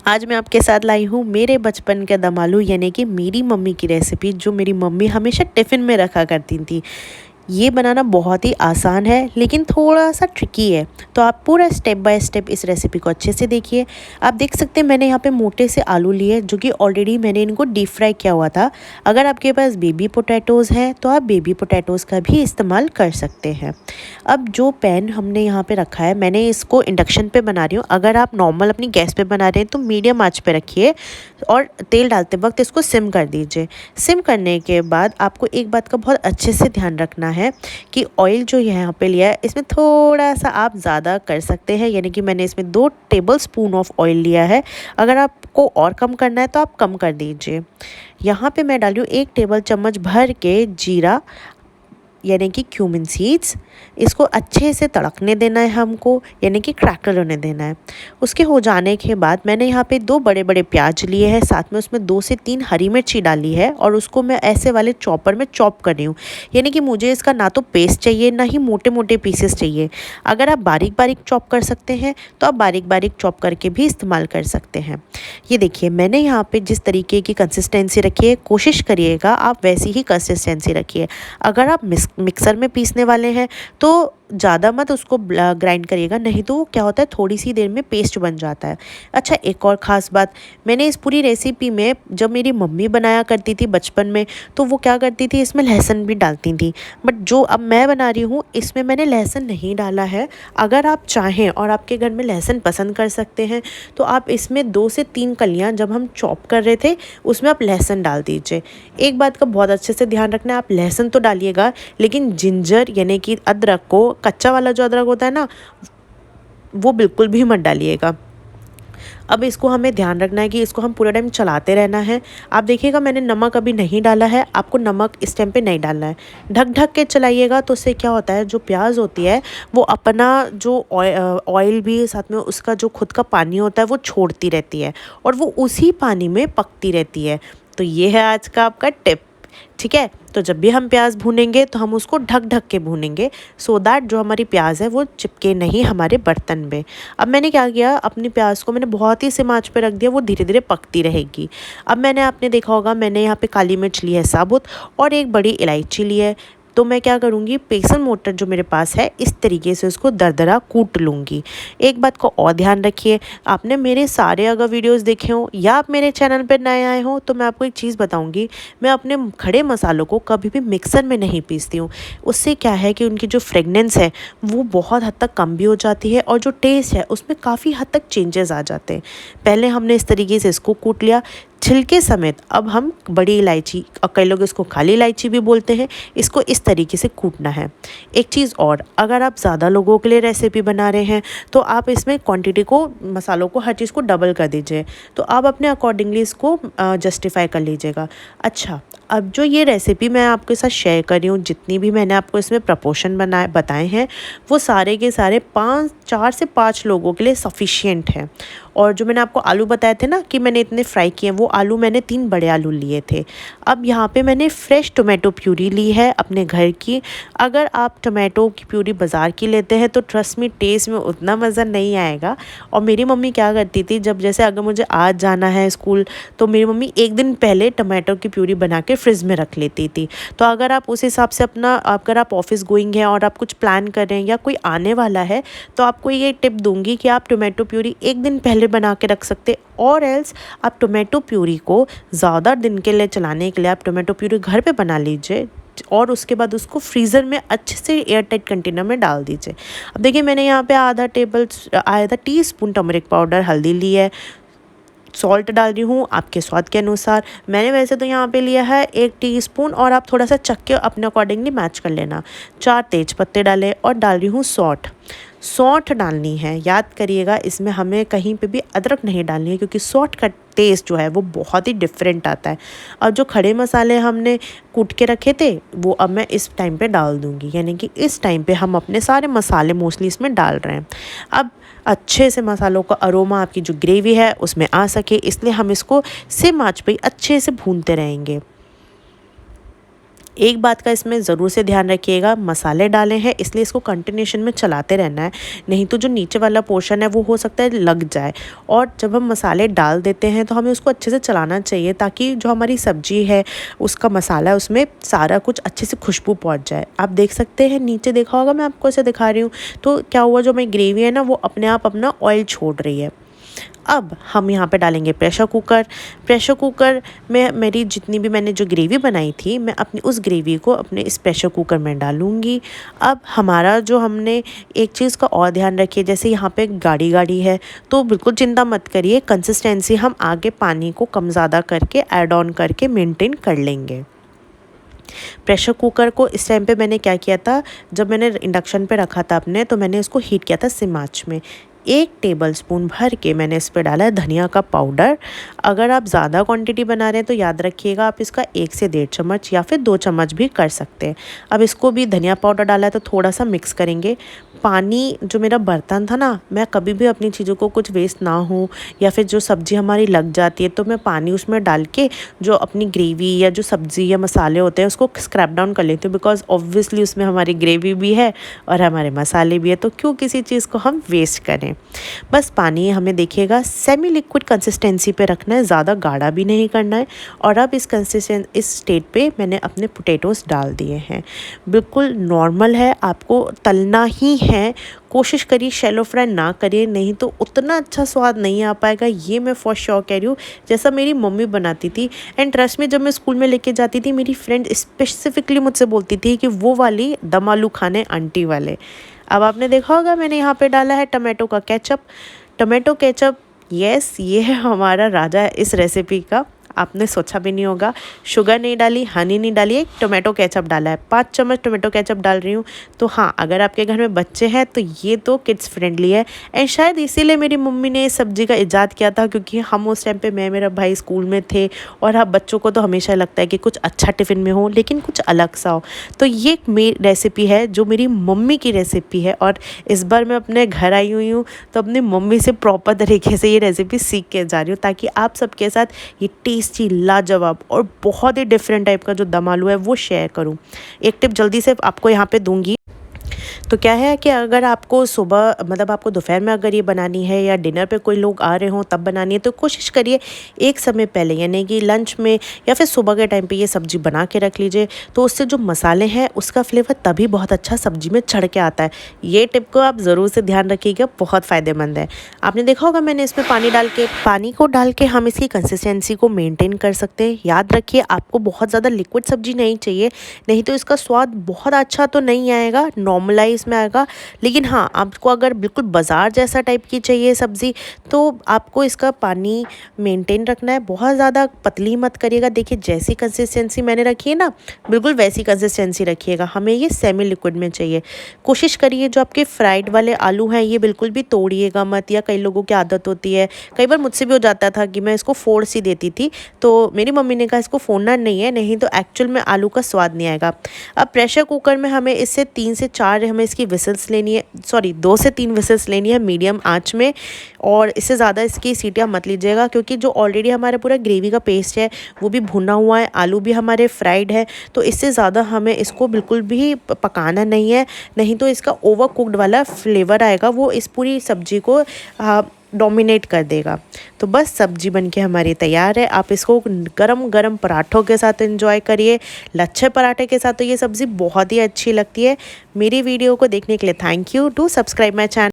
आज मैं आपके साथ लाई हूँ मेरे बचपन के दम आलू, यानी कि मेरी मम्मी की रेसिपी, जो मेरी मम्मी हमेशा टिफ़िन में रखा करती थी। ये बनाना बहुत ही आसान है लेकिन थोड़ा सा ट्रिकी है, तो आप पूरा स्टेप बाय स्टेप इस रेसिपी को अच्छे से देखिए। आप देख सकते हैं मैंने यहाँ पे मोटे से आलू लिए, जो कि ऑलरेडी मैंने इनको डीप फ्राई किया हुआ था। अगर आपके पास बेबी पोटैटोज़ हैं तो आप बेबी पोटैटोज़ का भी इस्तेमाल कर सकते हैं। अब जो पैन हमने यहाँ पे रखा है, मैंने इसको इंडक्शन पे बना रही हूँ। अगर आप नॉर्मल अपनी गैस पे बना रहे हैं तो मीडियम आंच पे रखिए और तेल डालते वक्त इसको सिम कर दीजिए। सिम करने के बाद आपको एक बात का बहुत अच्छे से ध्यान रखना है कि ऑयल जो यहाँ पे लिया है इसमें थोड़ा सा आप ज़्यादा कर सकते हैं, यानी कि मैंने इसमें 2 टेबल स्पून ऑफ ऑयल लिया है। अगर आपको और कम करना है तो आप कम कर दीजिए। यहाँ पे मैं डाली हूँ 1 टेबल चम्मच भर के जीरा, यानी कि क्यूमिन सीड्स। इसको अच्छे से तड़कने देना है हमको, यानी कि क्रैकल होने देना है। उसके हो जाने के बाद मैंने यहाँ पे 2 बड़े बड़े प्याज लिए हैं, साथ में उसमें 2 से 3 हरी मिर्ची डाली है और उसको मैं ऐसे वाले चॉपर में चॉप कर रही हूँ। यानी कि मुझे इसका ना तो पेस्ट चाहिए ना ही मोटे मोटे पीसेस चाहिए। अगर आप बारीक बारीक चॉप कर सकते हैं तो आप बारीक बारीक चॉप करके भी इस्तेमाल कर सकते हैं। ये देखिए मैंने यहाँ पे जिस तरीके की कंसिस्टेंसी रखी है, कोशिश करिएगा आप वैसी ही कंसिस्टेंसी रखिए। अगर आप मिक्सर में पीसने वाले हैं तो ज़्यादा मत उसको ग्राइंड करिएगा, नहीं तो क्या होता है थोड़ी सी देर में पेस्ट बन जाता है। अच्छा, एक और ख़ास बात, मैंने इस पूरी रेसिपी में, जब मेरी मम्मी बनाया करती थी बचपन में, तो वो क्या करती थी इसमें लहसुन भी डालती थी, बट जो अब मैं बना रही हूँ इसमें मैंने लहसुन नहीं डाला है। अगर आप चाहें और आपके घर में लहसुन पसंद कर सकते हैं तो आप इसमें 2 से 3 कलियाँ जब हम चॉप कर रहे थे उसमें आप लहसुन डाल दीजिए। एक बात का बहुत अच्छे से ध्यान रखना है, आप लहसुन तो डालिएगा लेकिन जिंजर यानी कि अदरक को, कच्चा वाला जो अदरक होता है ना, वो बिल्कुल भी मत डालिएगा। अब इसको हमें ध्यान रखना है कि इसको हम पूरा टाइम चलाते रहना है। आप देखिएगा मैंने नमक अभी नहीं डाला है, आपको नमक इस टाइम पे नहीं डालना है। ढक ढक के चलाइएगा, तो उससे क्या होता है जो प्याज होती है वो अपना जो ऑयल भी, साथ में उसका जो खुद का पानी होता है वो छोड़ती रहती है और वो उसी पानी में पकती रहती है। तो ये है आज का आपका टिप, ठीक है। तो जब भी हम प्याज भूनेंगे तो हम उसको ढक ढक के भूनेंगे, सो दैट जो हमारी प्याज है वो चिपके नहीं हमारे बर्तन में। अब मैंने क्या किया, अपनी प्याज को मैंने बहुत ही सिम आंच पे रख दिया, वो धीरे धीरे पकती रहेगी। अब मैंने, आपने देखा होगा मैंने यहाँ पे काली मिर्च ली है साबुत और एक बड़ी इलायची ली है। तो मैं क्या करूँगी, पेसन मोटर जो मेरे पास है इस तरीके से उसको दरदरा कूट लूँगी। एक बात को और ध्यान रखिए, आपने मेरे सारे अगर वीडियोस देखे हों या आप मेरे चैनल पर नए आए हों तो मैं आपको एक चीज़ बताऊँगी, मैं अपने खड़े मसालों को कभी भी मिक्सर में नहीं पीसती हूँ। उससे क्या है कि उनकी जो फ्रेगनेंस है वो बहुत हद तक कम भी हो जाती है और जो टेस्ट है उसमें काफ़ी हद तक चेंजेस आ जाते हैं। पहले हमने इस तरीके से इसको कूट लिया छिलके समेत। अब हम बड़ी इलायची, और कई लोग इसको काली इलायची भी बोलते हैं, इसको इस तरीके से कूटना है। एक चीज़ और, अगर आप ज़्यादा लोगों के लिए रेसिपी बना रहे हैं तो आप इसमें क्वांटिटी को, मसालों को, हर चीज़ को डबल कर दीजिए। तो आप अपने अकॉर्डिंगली इसको जस्टिफाई कर लीजिएगा। अच्छा, अब जो ये रेसिपी मैं आपके साथ शेयर कर रही हूँ, जितनी भी मैंने आपको इसमें प्रपोर्शन बताए हैं वो सारे के सारे 4 से 5 लोगों के लिए सफिशिएंट है। और जो मैंने आपको आलू बताए थे ना कि मैंने इतने फ्राई किए, वो आलू मैंने 3 बड़े आलू लिए थे। अब यहाँ पे मैंने फ्रेश टोमेटो प्यूरी ली है अपने घर की। अगर आप टोमेटो की प्यूरी बाज़ार की लेते हैं तो ट्रस्ट मी, टेस्ट में उतना मज़ा नहीं आएगा। और मेरी मम्मी क्या करती थी, जब जैसे अगर मुझे आज जाना है स्कूल तो मेरी मम्मी एक दिन पहले टोमेटो की प्यूरी बना के फ्रिज में रख लेती थी। तो अगर आप उस हिसाब से अपना, अगर आप ऑफिस गोइंग हैं और आप कुछ प्लान कर रहे हैं या कोई आने वाला है तो आपको ये टिप दूंगी कि आप टोमेटो प्यूरी एक दिन पहले बना के रख सकते, और एल्स आप टोमेटो प्यूरी को ज़्यादा दिन के लिए चलाने के लिए आप टोमेटो प्यूरी घर पे बना लीजिए और उसके बाद उसको फ्रीज़र में अच्छे से एयर टाइट कंटेनर में डाल दीजिए। अब देखिए मैंने यहाँ पे आधा टीस्पून टर्मरिक पाउडर हल्दी ली है, सॉल्ट डाल रही हूँ आपके स्वाद के अनुसार। मैंने वैसे तो यहाँ पे लिया है 1 टीस्पून और आप थोड़ा सा चख के अपने अकॉर्डिंगली मैच कर लेना। 4 तेज पत्ते डाले और डाल रही हूँ सौंठ डालनी है। याद करिएगा इसमें हमें कहीं पे भी अदरक नहीं डालनी है, क्योंकि सौंठ का टेस्ट जो है वो बहुत ही डिफरेंट आता है। और जो खड़े मसाले हमने कूट के रखे थे वो अब मैं इस टाइम पे डाल दूँगी, यानी कि इस टाइम पे हम अपने सारे मसाले मोस्टली इसमें डाल रहे हैं। अब अच्छे से मसालों का अरोमा आपकी जो ग्रेवी है उसमें आ सके, इसलिए हम इसको सिम आंच पे अच्छे से भूनते रहेंगे। एक बात का इसमें ज़रूर से ध्यान रखिएगा, मसाले डाले हैं इसलिए इसको कंटिन्यूशन में चलाते रहना है, नहीं तो जो नीचे वाला पोर्शन है वो हो सकता है लग जाए। और जब हम मसाले डाल देते हैं तो हमें उसको अच्छे से चलाना चाहिए ताकि जो हमारी सब्ज़ी है उसका मसाला है उसमें सारा कुछ अच्छे से खुशबू पहुँच जाए। आप देख सकते हैं नीचे देखा होगा, मैं आपको ऐसे दिखा रही हूँ, तो क्या हुआ जो हमारी ग्रेवी है ना वो अपने आप अपना ऑयल छोड़ रही है। अब हम यहाँ पे डालेंगे प्रेशर कुकर। प्रेशर कुकर में मेरी जितनी भी मैंने जो ग्रेवी बनाई थी मैं अपनी उस ग्रेवी को अपने इस प्रेशर कुकर में डालूँगी। अब हमारा जो हमने एक चीज़ का और ध्यान रखिए, जैसे यहाँ पे गाढ़ी गाढ़ी है तो बिल्कुल चिंता मत करिए, कंसिस्टेंसी हम आगे पानी को कम ज़्यादा करके ऐड ऑन करके मेंटेन कर लेंगे। प्रेशर कुकर को इस टाइम पे मैंने क्या किया था, जब मैंने इंडक्शन पे रखा था अपने तो मैंने इसको हीट किया था सिम आंच में। 1 टेबलस्पून भर के मैंने इस पे डाला है धनिया का पाउडर। अगर आप ज़्यादा क्वांटिटी बना रहे हैं तो याद रखिएगा आप इसका 1 से 1.5 चम्मच या फिर 2 चम्मच भी कर सकते हैं। अब इसको भी धनिया पाउडर डाला है तो थोड़ा सा मिक्स करेंगे। पानी जो मेरा बर्तन था ना, मैं कभी भी अपनी चीज़ों को कुछ वेस्ट ना हो या फिर जो सब्ज़ी हमारी लग जाती है तो मैं पानी उसमें डाल के जो अपनी ग्रेवी या जो सब्ज़ी या मसाले होते हैं उसको स्क्रैप डाउन कर लेती हूँ, बिकॉज़ ऑब्वियसली उसमें हमारी ग्रेवी भी है और हमारे मसाले भी है, तो क्यों किसी चीज़ को हम वेस्ट करें। बस पानी हमें देखिएगा सेमी लिक्विड कंसिस्टेंसी पे रखना है, ज़्यादा गाढ़ा भी नहीं करना है। और अब इस स्टेट पे मैंने अपने पोटैटोज़ डाल दिए हैं। बिल्कुल नॉर्मल है, आपको तलना ही है। कोशिश करिए शैलो फ्राई ना करिए, नहीं तो उतना अच्छा स्वाद नहीं आ पाएगा, ये मैं फॉर श्योर कह रही हूँ, जैसा मेरी मम्मी बनाती थी। एंड ट्रस्ट में जब मैं स्कूल में लेके जाती थी मेरी फ्रेंड स्पेसिफिकली मुझसे बोलती थी कि वो वाली दम आलू खाने आंटी वाले। अब आपने देखा होगा मैंने यहाँ पे डाला है टमाटो का केचप। टमाटो केचप, यस, ये है हमारा राजा इस रेसिपी का, आपने सोचा भी नहीं होगा। शुगर नहीं डाली, हनी नहीं डाली, एक टोमेटो केचप डाला है। 5 चम्मच टोमेटो केचप डाल रही हूँ। तो हाँ, अगर आपके घर में बच्चे हैं तो ये तो किड्स फ्रेंडली है। एंड शायद इसीलिए मेरी मम्मी ने इस सब्ज़ी का इजाद किया था, क्योंकि हम उस टाइम पे मैं मेरा भाई स्कूल में थे और हाँ, बच्चों को तो हमेशा लगता है कि कुछ अच्छा टिफ़िन में हो लेकिन कुछ अलग सा हो। तो ये मेरी रेसिपी है जो मेरी मम्मी की रेसिपी है, और इस बार मैं अपने घर आई हुई हूँ तो अपनी मम्मी से प्रॉपर तरीके से ये रेसिपी सीख के जा रही हूँ, ताकि आप सबके साथ ये टेस्टी, लाजवाब और बहुत ही डिफरेंट टाइप का जो दम आलू है वो शेयर करूं। एक टिप जल्दी से आपको यहाँ पे दूंगी। तो क्या है कि अगर आपको सुबह मतलब आपको दोपहर में अगर ये बनानी है या डिनर पे कोई लोग आ रहे हों तब बनानी है, तो कोशिश करिए एक समय पहले, यानी कि लंच में या फिर सुबह के टाइम पे ये सब्ज़ी बना के रख लीजिए। तो उससे जो मसाले हैं उसका फ्लेवर तभी बहुत अच्छा सब्ज़ी में चढ़ के आता है। ये टिप को आप ज़रूर से ध्यान रखिएगा, बहुत फ़ायदेमंद है। आपने देखा होगा मैंने इसमें पानी को डाल के हम इसकी कंसिस्टेंसी को मेनटेन कर सकते हैं। याद रखिए आपको बहुत ज़्यादा लिक्विड सब्ज़ी नहीं चाहिए, नहीं तो इसका स्वाद बहुत अच्छा तो नहीं आएगा, नॉर्मलाइज में आएगा। लेकिन हाँ, आपको अगर बिल्कुल बाज़ार जैसा टाइप की चाहिए सब्ज़ी तो आपको इसका पानी मेंटेन रखना है, बहुत ज़्यादा पतली मत करिएगा। देखिए जैसी कंसिस्टेंसी मैंने रखी है ना, बिल्कुल वैसी कंसिस्टेंसी रखिएगा। हमें ये सेमी लिक्विड में चाहिए। कोशिश करिए जो आपके फ्राइड वाले आलू हैं ये बिल्कुल भी तोड़िएगा मत, या कई लोगों की आदत होती है, कई बार मुझसे भी हो जाता था कि मैं इसको फोड़ सी देती थी, तो मेरी मम्मी ने कहा इसको फोड़ना नहीं है, नहीं तो एक्चुअल में आलू का स्वाद नहीं आएगा। अब प्रेशर कुकर में हमें इससे 3 से 4 हमें इसकी विसल्स लेनी है, सॉरी 2 से 3 विसल्स लेनी है मीडियम आंच में, और इससे ज़्यादा इसकी सीटियाँ मत लीजिएगा, क्योंकि जो ऑलरेडी हमारा पूरा ग्रेवी का पेस्ट है वो भी भुना हुआ है, आलू भी हमारे फ्राइड है, तो इससे ज़्यादा हमें इसको बिल्कुल भी पकाना नहीं है, नहीं तो इसका ओवर कुक्ड वाला फ्लेवर आएगा, वो इस पूरी सब्ज़ी को डोमिनेट कर देगा। तो बस सब्जी बनके हमारी तैयार है। आप इसको गरम गरम पराठों के साथ एंजॉय करिए, लच्छे पराठे के साथ तो ये सब्ज़ी बहुत ही अच्छी लगती है। मेरी वीडियो को देखने के लिए thank you. Do subscribe my channel.